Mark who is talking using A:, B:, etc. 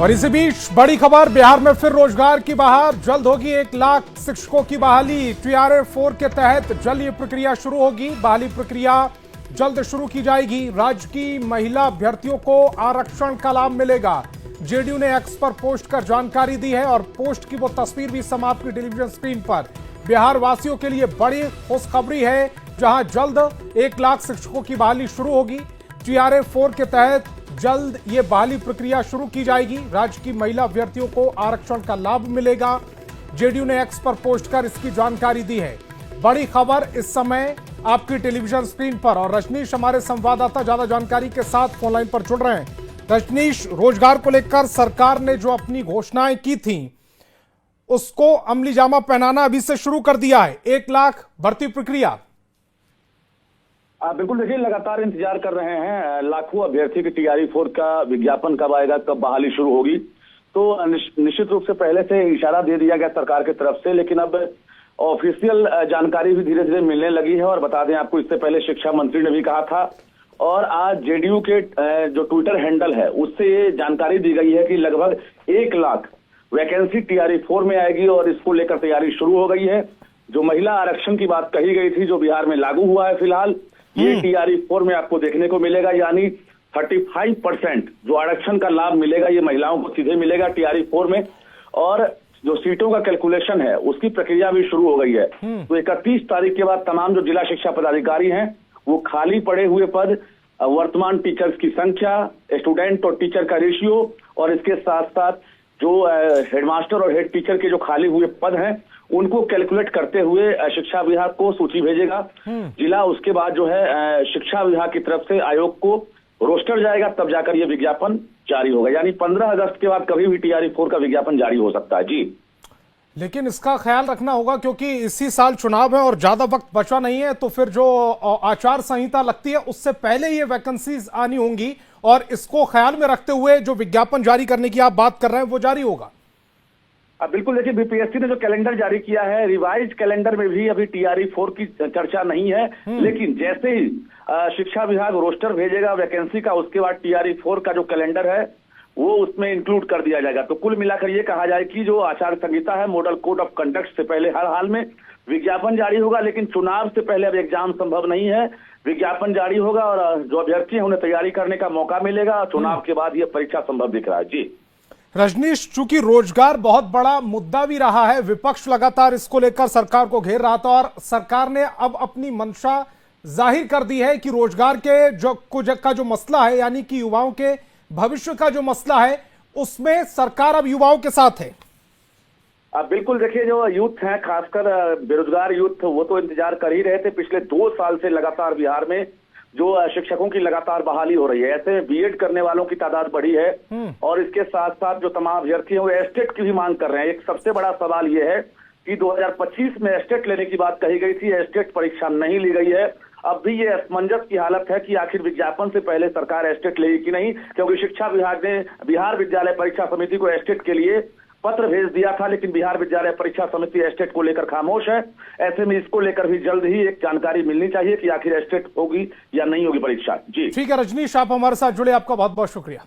A: और इसी बीच बड़ी खबर, बिहार में फिर रोजगार की बहार, जल्द होगी 1 लाख शिक्षकों की बहाली। TRA-4 के तहत जल्द ये प्रक्रिया शुरू होगी। बहाली प्रक्रिया जल्द शुरू की जाएगी। राज्य की महिला अभ्यर्थियों को आरक्षण का लाभ मिलेगा। जेडीयू ने एक्स पर पोस्ट कर जानकारी दी है और पोस्ट की वो तस्वीर भी समाप्त की टेलीविजन स्क्रीन पर। बिहार वासियों के लिए बड़ी खुशखबरी है, जहां जल्द 1 लाख शिक्षकों की बहाली शुरू होगी। TRA-4 के तहत जल्द ये बहाली प्रक्रिया शुरू की जाएगी। राज्य की महिला अभ्यर्थियों को आरक्षण का लाभ मिलेगा। जेडीयू ने एक्स पर पोस्ट कर इसकी जानकारी दी है। बड़ी खबर इस समय आपकी टेलीविजन स्क्रीन पर, और रजनीश हमारे संवाददाता ज्यादा जानकारी के साथ फोन लाइन पर जुड़ रहे हैं। रजनीश, रोजगार को लेकर सरकार ने जो अपनी घोषणाएं की थी उसको अमली जामा पहनाना अभी से शुरू कर दिया है। 1 लाख भर्ती प्रक्रिया
B: बिल्कुल, देखिए लगातार इंतजार कर रहे हैं लाखों अभ्यर्थी की। TRA-4 का विज्ञापन कब आएगा, कब बहाली शुरू होगी, तो निश्चित रूप से पहले से इशारा दे दिया गया सरकार की तरफ से, लेकिन अब ऑफिशियल जानकारी भी धीरे धीरे मिलने लगी है। और बता दें आपको, इससे पहले शिक्षा मंत्री ने भी कहा था, और आज जेडीयू के जो ट्विटर हैंडल है उससे ये जानकारी दी गई है कि लगभग 1 लाख वैकेंसी TRA-4 में आएगी और इसको लेकर तैयारी शुरू हो गई है। जो महिला आरक्षण की बात कही गई थी, जो बिहार में लागू हुआ है फिलहाल, ये TRA-4 में आपको देखने को मिलेगा। यानी 35% जो आरक्षण का लाभ मिलेगा ये महिलाओं को सीधे मिलेगा TRA-4 में। और जो सीटों का कैलकुलेशन है उसकी प्रक्रिया भी शुरू हो गई है। तो 31 तारीख के बाद तमाम जो जिला शिक्षा पदाधिकारी हैं वो खाली पड़े हुए पद, वर्तमान टीचर्स की संख्या, स्टूडेंट और टीचर का रेशियो, और इसके साथ साथ जो हेडमास्टर और हेड टीचर के जो खाली हुए पद हैं उनको कैलकुलेट करते हुए शिक्षा विभाग को सूची भेजेगा जिला। उसके बाद जो है शिक्षा विभाग की तरफ से आयोग को रोस्टर जाएगा, तब जाकर ये विज्ञापन जारी होगा। यानी 15 अगस्त के बाद कभी भी TRA-4 का विज्ञापन जारी हो सकता है। जी,
A: लेकिन इसका ख्याल रखना होगा क्योंकि इसी साल चुनाव है और ज्यादा वक्त बचा नहीं है, तो फिर जो आचार संहिता लगती है उससे पहले ये वैकेंसीज आनी होंगी, और इसको ख्याल में रखते हुए जो विज्ञापन जारी करने की आप बात कर रहे हैं वो जारी होगा।
B: बिल्कुल, देखिए BPSC ने जो कैलेंडर जारी किया है, रिवाइज कैलेंडर में भी अभी TRA-4 की चर्चा नहीं है, लेकिन जैसे ही शिक्षा विभाग रोस्टर भेजेगा वैकेंसी का, उसके बाद TRA-4 का जो कैलेंडर है वो उसमें इंक्लूड कर दिया जाएगा। तो कुल मिलाकर ये कहा जाए कि जो आचार संहिता है, मॉडल कोड ऑफ कंडक्ट से पहले हर हाल में विज्ञापन जारी होगा, लेकिन चुनाव से पहले अब एग्जाम संभव नहीं है। विज्ञापन जारी होगा और जो अभ्यर्थी हैं उन्हें तैयारी करने का मौका मिलेगा। चुनाव के बाद ये परीक्षा संभव दिख रहा है। जी
A: रजनीश, चूंकि रोजगार बहुत बड़ा मुद्दा भी रहा है, विपक्ष लगातार इसको लेकर सरकार को घेर रहा था, और सरकार ने अब अपनी मंशा जाहिर कर दी है कि रोजगार के जो मसला है, यानी कि युवाओं के भविष्य का जो मसला है, उसमें सरकार अब युवाओं के साथ है।
B: बिल्कुल, देखिए जो यूथ है, खासकर बेरोजगार यूथ, वो तो इंतजार कर ही रहे थे। पिछले 2 साल से लगातार बिहार में जो शिक्षकों की लगातार बहाली हो रही है, ऐसे में बीएड करने वालों की तादाद बढ़ी है, और इसके साथ साथ जो तमाम अभ्यर्थी हैं वो एस्टेट की भी मांग कर रहे हैं। एक सबसे बड़ा सवाल ये है कि 2025 में एस्टेट लेने की बात कही गई थी, एस्टेट परीक्षा नहीं ली गई है। अब भी ये असमंजस की हालत है कि आखिर विज्ञापन से पहले सरकार एस्टेट लेगी कि नहीं, क्योंकि शिक्षा विभाग ने बिहार विद्यालय परीक्षा समिति को एस्टेट के लिए पत्र भेज दिया था, लेकिन बिहार विद्यालय परीक्षा समिति एस्टेट को लेकर खामोश है। ऐसे में इसको लेकर भी जल्द ही एक जानकारी मिलनी चाहिए कि आखिर एस्टेट होगी या नहीं होगी परीक्षा। जी
A: ठीक है रजनीश, आप हमारे साथ जुड़े, आपका बहुत बहुत शुक्रिया।